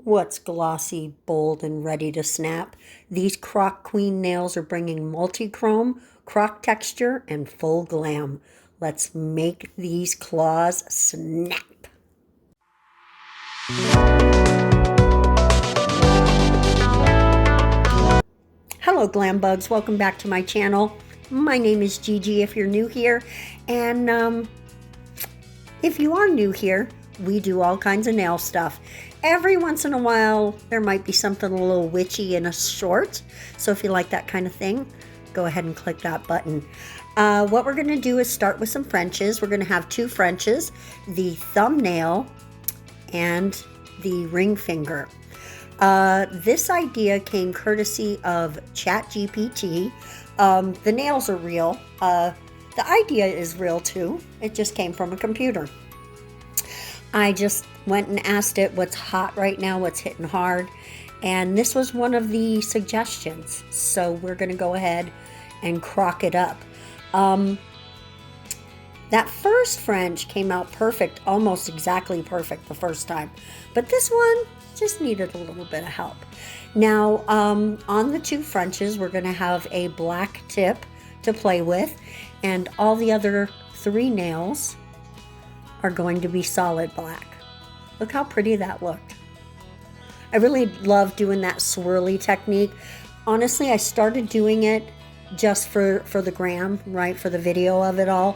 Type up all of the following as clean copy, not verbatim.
What's glossy, bold, and ready to snap? These Croc Queen nails are bringing multi-chrome, croc texture, and full glam. Let's make these claws snap. Hello glam bugs, welcome back to my channel. My name is Gigi if you're new here, and if you are new here, we do all kinds of nail stuff. Every once in a while, there might be something a little witchy in a short. So if you like that kind of thing, go ahead and click that button. What we're going to do is start with some Frenches. We're going to have two Frenches, the thumbnail and the ring finger. This idea came courtesy of ChatGPT. The nails are real. The idea is real too. It just came from a computer. I just went and asked it what's hot right now, what's hitting hard, and this was one of the suggestions. So we're going to go ahead and crock it up. That first French came out perfect, almost exactly perfect the first time, but this one just needed a little bit of help. Now, on the two Frenches, we're going to have a black tip to play with, and all the other three nails are going to be solid black. Look how pretty that looked. I really love doing that swirly technique. Honestly, I started doing it just for the gram, right, for the video of it all,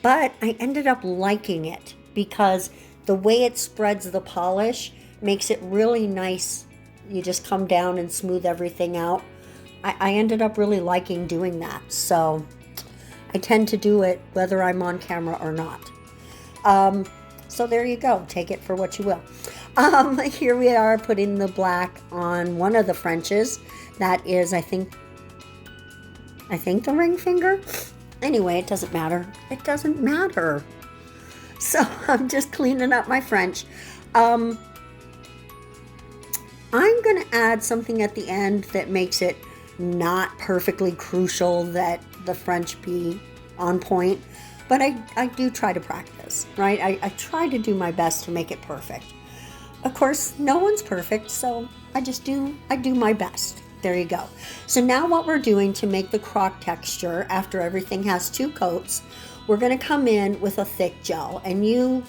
but I ended up liking it because the way it spreads the polish makes it really nice. You just come down and smooth everything out. I ended up really liking doing that, so I tend to do it whether I'm on camera or not. So there you go. Take it for what you will. Here we are putting the black on one of the Frenches. That is, I think the ring finger. Anyway, it doesn't matter. It doesn't matter. So I'm just cleaning up my French. I'm going to add something at the end that makes it not perfectly crucial that the French be on point. But I do try to practice, right? I try to do my best to make it perfect. Of course, no one's perfect, so I do my best. There you go. So now what we're doing to make the croc texture, after everything has two coats, we're going to come in with a thick gel. And you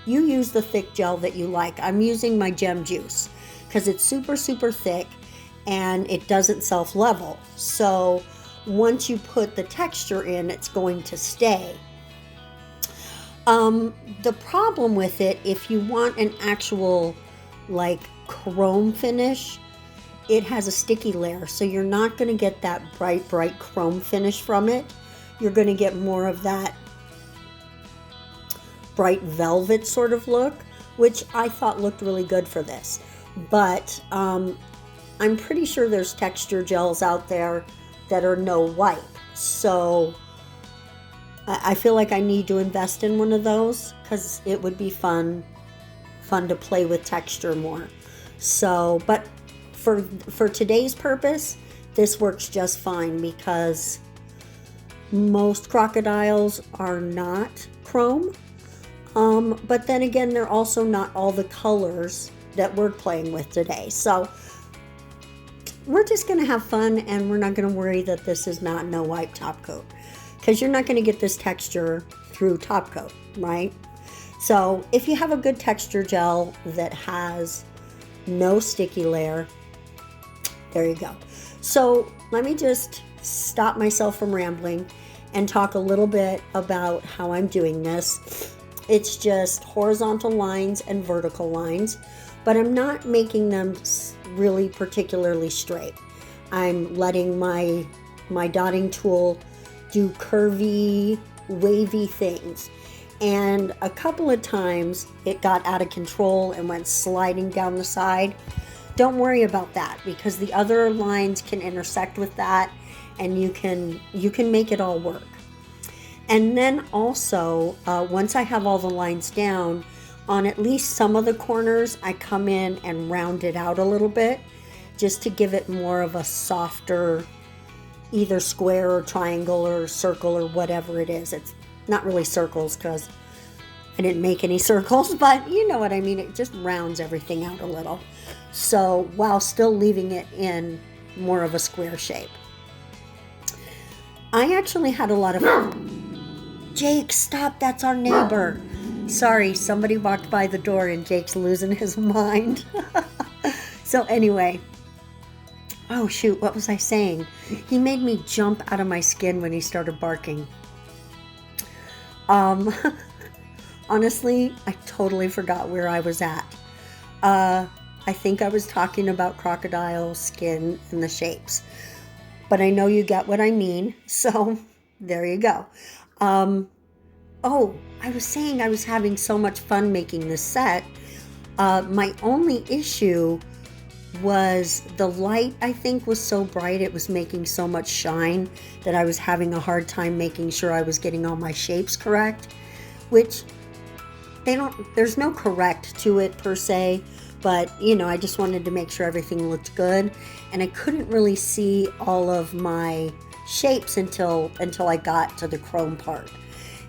use the thick gel that you like. I'm using my gem juice because it's super, super thick and it doesn't self-level. So once you put the texture in, it's going to stay. The problem with it, if you want an actual like chrome finish, it has a sticky layer, so you're not going to get that bright chrome finish from it. You're going to get more of that bright velvet sort of look, which I thought looked really good for this. But I'm pretty sure there's texture gels out there that are no wipe, so I feel like I need to invest in one of those because it would be fun to play with texture more. So, but for today's purpose, this works just fine because most crocodiles are not chrome. But then again, they're also not all the colors that we're playing with today. So we're just going to have fun, and we're not going to worry that this is not no wipe top coat, because you're not going to get this texture through top coat, right? So if you have a good texture gel that has no sticky layer, there you go. So let me just stop myself from rambling and talk a little bit about how I'm doing this. It's just horizontal lines and vertical lines, but I'm not making them really particularly straight. I'm letting my dotting tool do curvy, wavy things. And a couple of times it got out of control and went sliding down the side. Don't worry about that because the other lines can intersect with that, and you can make it all work. And then also, once I have all the lines down, on at least some of the corners, I come in and round it out a little bit just to give it more of a softer, either square or triangle or circle or whatever it is. It's not really circles because I didn't make any circles, but you know what I mean. It just rounds everything out a little. So while still leaving it in more of a square shape. I actually had a lot of... Jake, stop, that's our neighbor. Sorry, somebody walked by the door and Jake's losing his mind. So anyway, oh shoot, what was I saying? He made me jump out of my skin when he started barking. Honestly, I totally forgot where I was at. I think I was talking about crocodile skin and the shapes. But I know you get what I mean, so there you go. Oh, I was saying I was having so much fun making this set. My only issue was the light, I think, was so bright, it was making so much shine that I was having a hard time making sure I was getting all my shapes correct, which there's no correct to it per se, but you know, I just wanted to make sure everything looked good, and I couldn't really see all of my shapes until I got to the chrome part.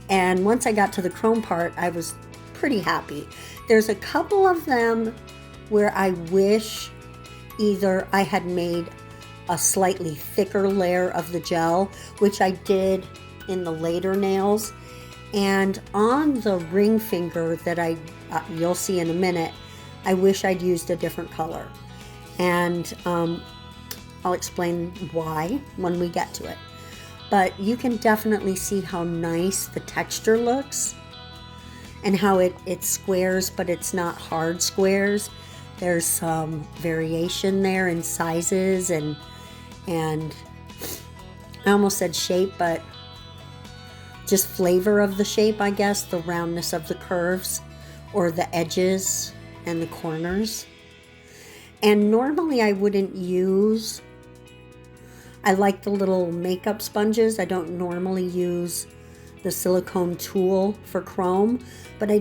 And once I got to the chrome part, I was pretty happy. There's a couple of them where I wish either I had made a slightly thicker layer of the gel, which I did in the later nails, and on the ring finger that you'll see in a minute, I wish I'd used a different color, and I'll explain why when we get to it. But you can definitely see how nice the texture looks and how it squares, but it's not hard squares. There's some variation there in sizes and I almost said shape, but just flavor of the shape, I guess, the roundness of the curves or the edges and the corners. And normally I wouldn't use, I like the little makeup sponges. I don't normally use the silicone tool for chrome, but I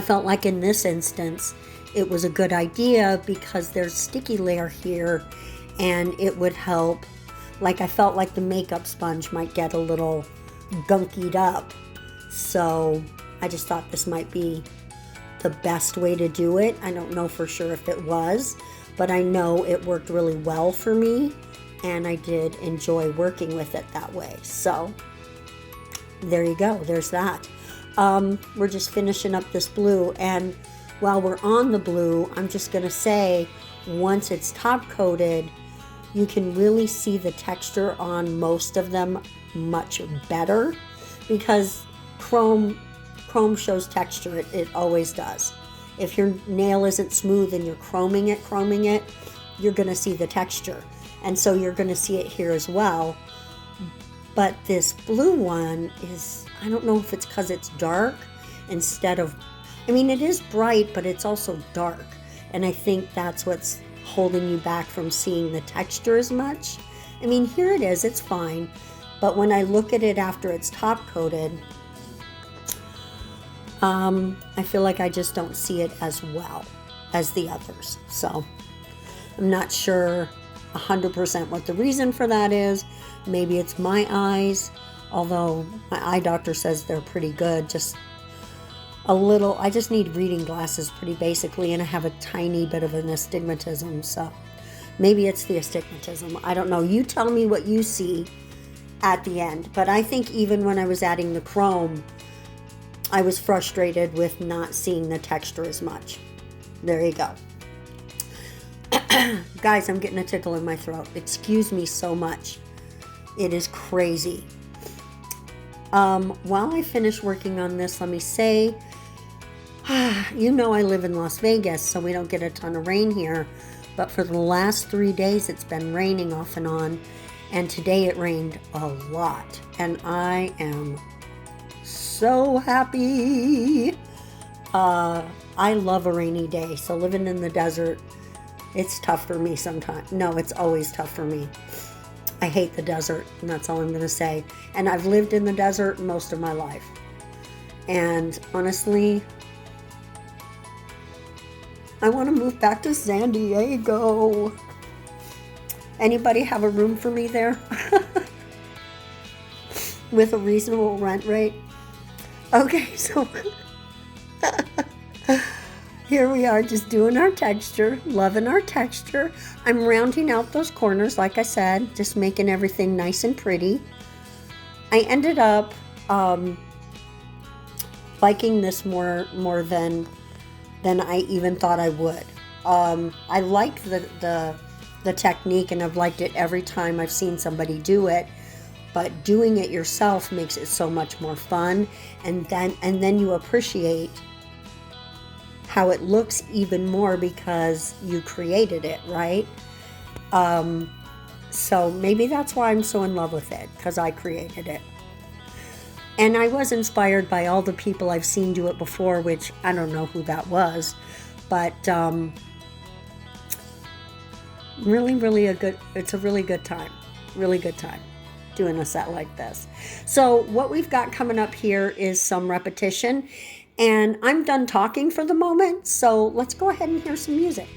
felt like in this instance it was a good idea because there's sticky layer here and it would help. Like, I felt like the makeup sponge might get a little gunkied up, so I just thought this might be the best way to do it. I don't know for sure if it was, but I know it worked really well for me, and I did enjoy working with it that way. So there you go, there's that. We're just finishing up this blue, and while we're on the blue, I'm just gonna say, once it's top coated, you can really see the texture on most of them much better, because chrome shows texture. It always does. If your nail isn't smooth and you're chroming it, you're gonna see the texture, and so you're gonna see it here as well. But this blue one is, I don't know if it's because it's dark instead of, I mean, it is bright, but it's also dark, and I think that's what's holding you back from seeing the texture as much. I mean, here it is, it's fine, but when I look at it after it's top coated, I feel like I just don't see it as well as the others. So I'm not sure 100% what the reason for that is. Maybe it's my eyes, although my eye doctor says they're pretty good. Just a little, I just need reading glasses pretty basically, and I have a tiny bit of an astigmatism, so maybe it's the astigmatism. I don't know. You tell me what you see at the end. But I think even when I was adding the chrome, I was frustrated with not seeing the texture as much. There you go. Guys, I'm getting a tickle in my throat. Excuse me so much. It is crazy. While I finish working on this, let me say, you know I live in Las Vegas, so we don't get a ton of rain here. But for the last 3 days, it's been raining off and on. And today it rained a lot. And I am so happy. I love a rainy day, so living in the desert, it's tough for me sometimes. No, it's always tough for me. I hate the desert, and that's all I'm going to say. And I've lived in the desert most of my life. And honestly, I want to move back to San Diego. Anybody have a room for me there? With a reasonable rent rate? Okay, so here we are just doing our texture, loving our texture. I'm rounding out those corners, like I said, just making everything nice and pretty. I ended up liking this more than I even thought I would. I like the technique, and I've liked it every time I've seen somebody do it. But doing it yourself makes it so much more fun, and then you appreciate how it looks even more because you created it, right? So maybe that's why I'm so in love with it, because I created it. And I was inspired by all the people I've seen do it before, which I don't know who that was, but it's a really good time doing a set like this. So what we've got coming up here is some repetition, and I'm done talking for the moment, so let's go ahead and hear some music.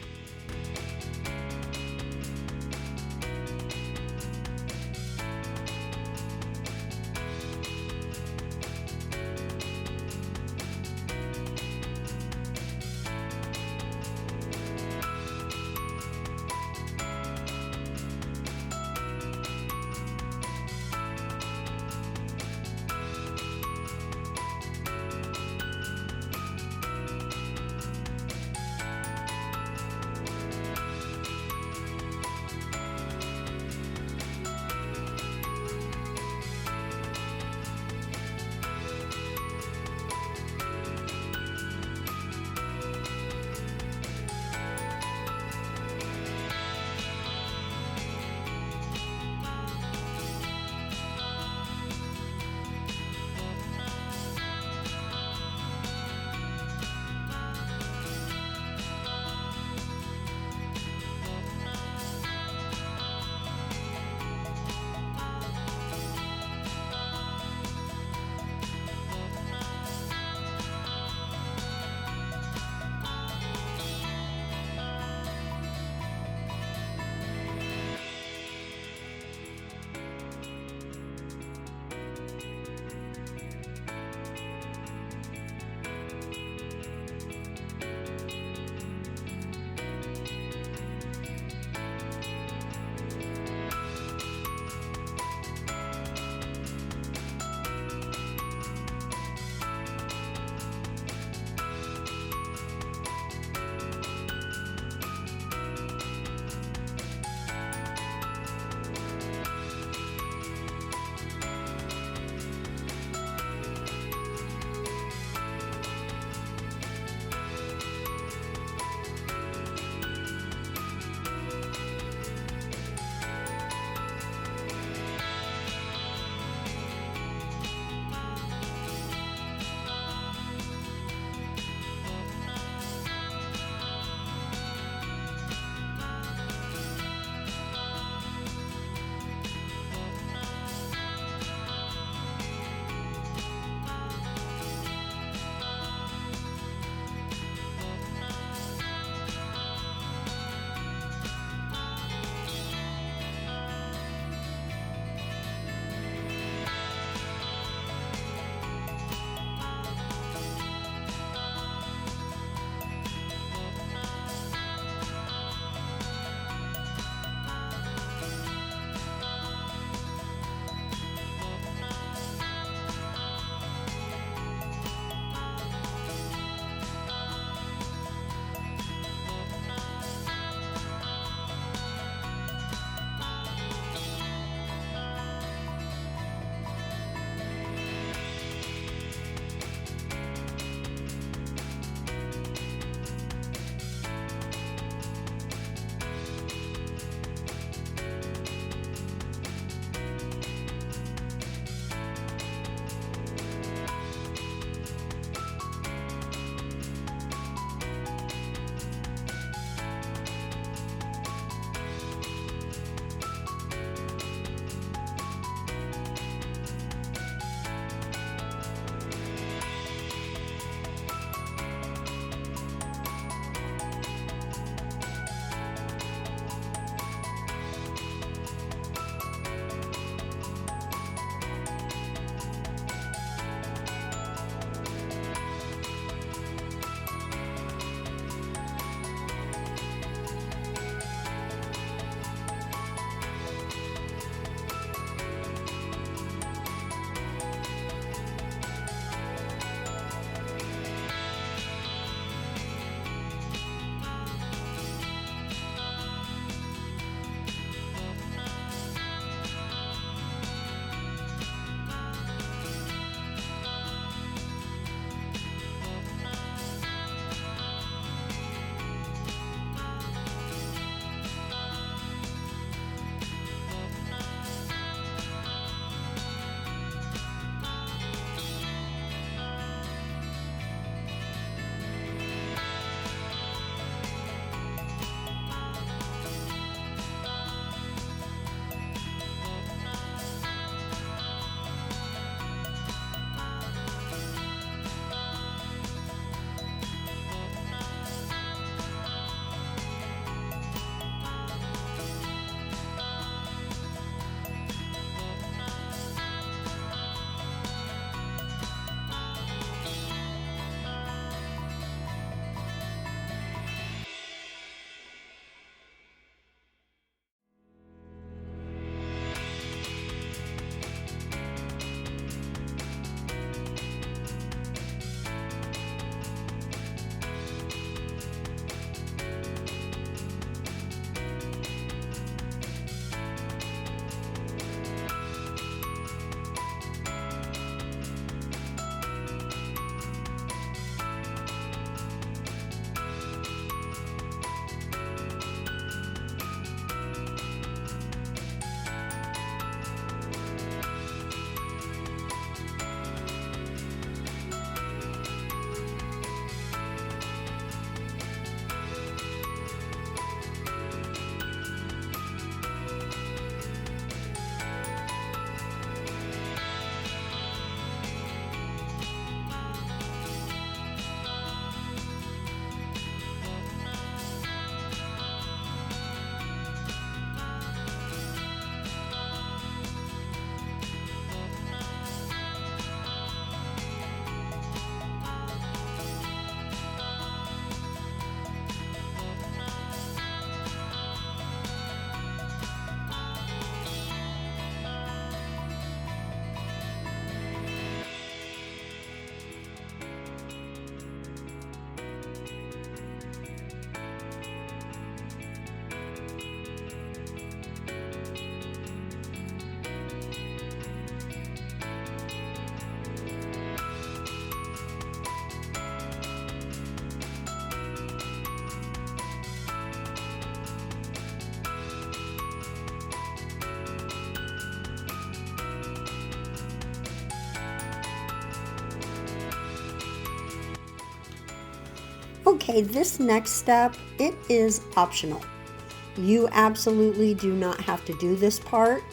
Okay, this next step, it is optional. You absolutely do not have to do this part.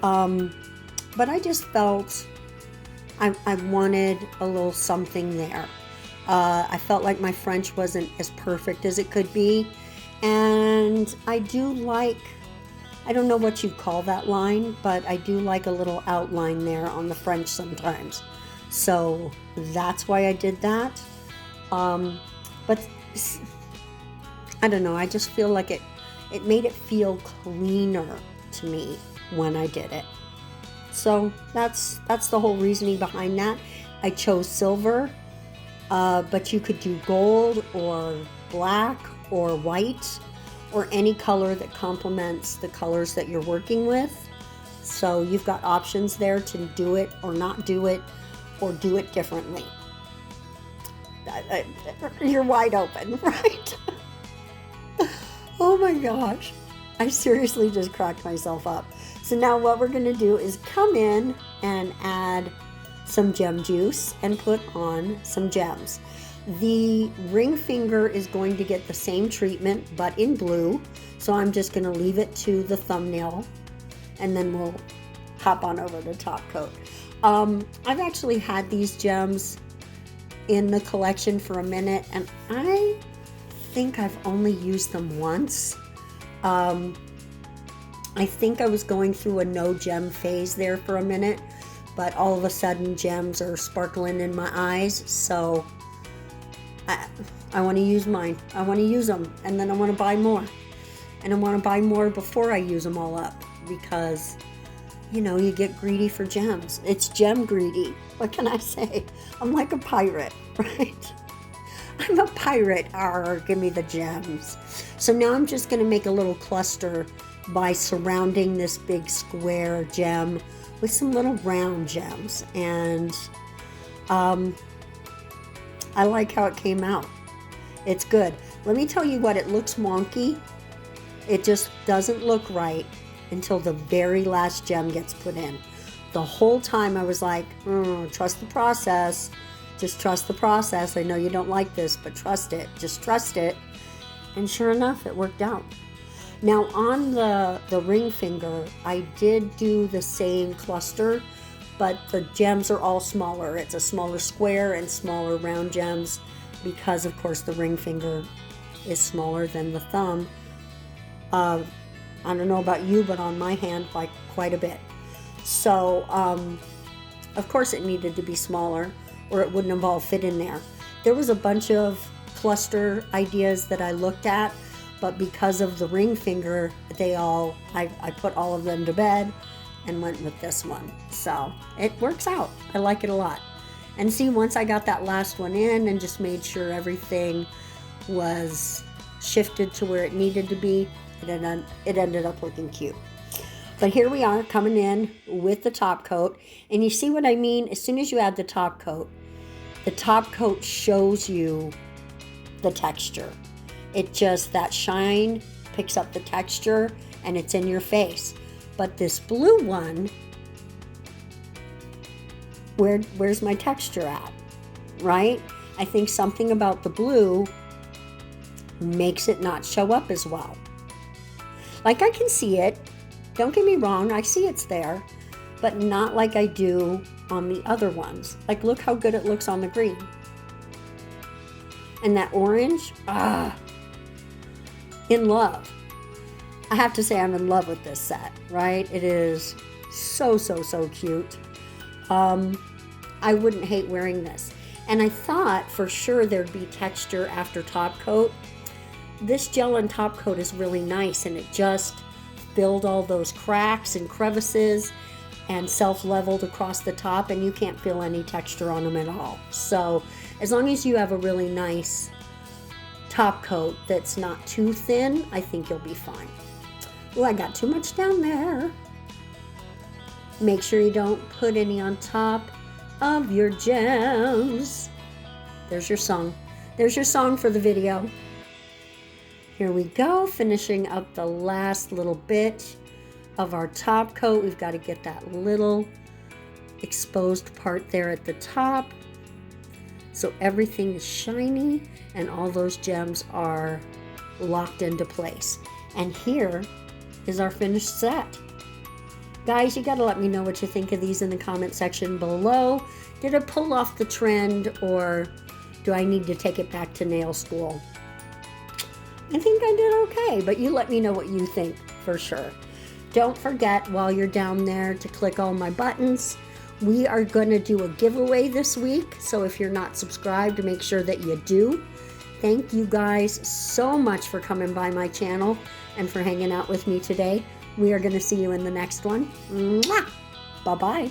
But I just felt I wanted a little something there. I felt like my French wasn't as perfect as it could be. And I do like, I don't know what you call that line, but I do like a little outline there on the French sometimes. So that's why I did that. But I don't know, I just feel like it made it feel cleaner to me when I did it. So that's the whole reasoning behind that. I chose silver, but you could do gold or black or white or any color that complements the colors that you're working with. So you've got options there to do it or not do it or do it differently. You're wide open, right? Oh my gosh. I seriously just cracked myself up. So now what we're going to do is come in and add some gem juice and put on some gems. The ring finger is going to get the same treatment but in blue. So I'm just going to leave it to the thumbnail and then we'll hop on over to top coat. I've actually had these gems in the collection for a minute and I think I've only used them once. I think I was going through a no gem phase there for a minute, but all of a sudden gems are sparkling in my eyes, so I want to use mine. I want to use them, and then I want to buy more. And I want to buy more before I use them all up, because, you know, you get greedy for gems. It's gem greedy. What can I say? I'm like a pirate, right? I'm a pirate. Arr, give me the gems. So now I'm just going to make a little cluster by surrounding this big square gem with some little round gems. And I like how it came out. It's good. Let me tell you what, it looks wonky. It just doesn't look right until the very last gem gets put in. The whole time I was like, trust the process. Just trust the process. I know you don't like this, but trust it. Just trust it. And sure enough, it worked out. Now on the ring finger, I did do the same cluster, but the gems are all smaller. It's a smaller square and smaller round gems because, of course, the ring finger is smaller than the thumb. I don't know about you, but on my hand, like quite a bit. So, of course, it needed to be smaller or it wouldn't have all fit in there. There was a bunch of cluster ideas that I looked at, but because of the ring finger, I put all of them to bed and went with this one. So it works out. I like it a lot. And see, once I got that last one in and just made sure everything was shifted to where it needed to be, it ended up looking cute. But here we are coming in with the top coat. And you see what I mean? As soon as you add the top coat shows you the texture. It just, that shine picks up the texture and it's in your face. But this blue one, where's my texture at, right? I think something about the blue makes it not show up as well. Like I can see it, don't get me wrong, I see it's there, but not like I do on the other ones. Like look how good it looks on the green. And that orange, in love. I have to say I'm in love with this set, right? It is so cute. I wouldn't hate wearing this. And I thought for sure there'd be texture after top coat. This gel and top coat is really nice and it just filled all those cracks and crevices and self-leveled across the top, and you can't feel any texture on them at all. So as long as you have a really nice top coat that's not too thin, I think you'll be fine. Oh, I got too much down there. Make sure you don't put any on top of your gems. There's your song. There's your song for the video. Here we go, finishing up the last little bit of our top coat. We've got to get that little exposed part there at the top. So everything is shiny and all those gems are locked into place. And here is our finished set. Guys, you gotta let me know what you think of these in the comment section below. Did it pull off the trend, or do I need to take it back to nail school? I think I did okay, but you let me know what you think for sure. Don't forget, while you're down there, to click all my buttons. We are going to do a giveaway this week, so if you're not subscribed, make sure that you do. Thank you guys so much for coming by my channel and for hanging out with me today. We are going to see you in the next one. Mwah! Bye-bye.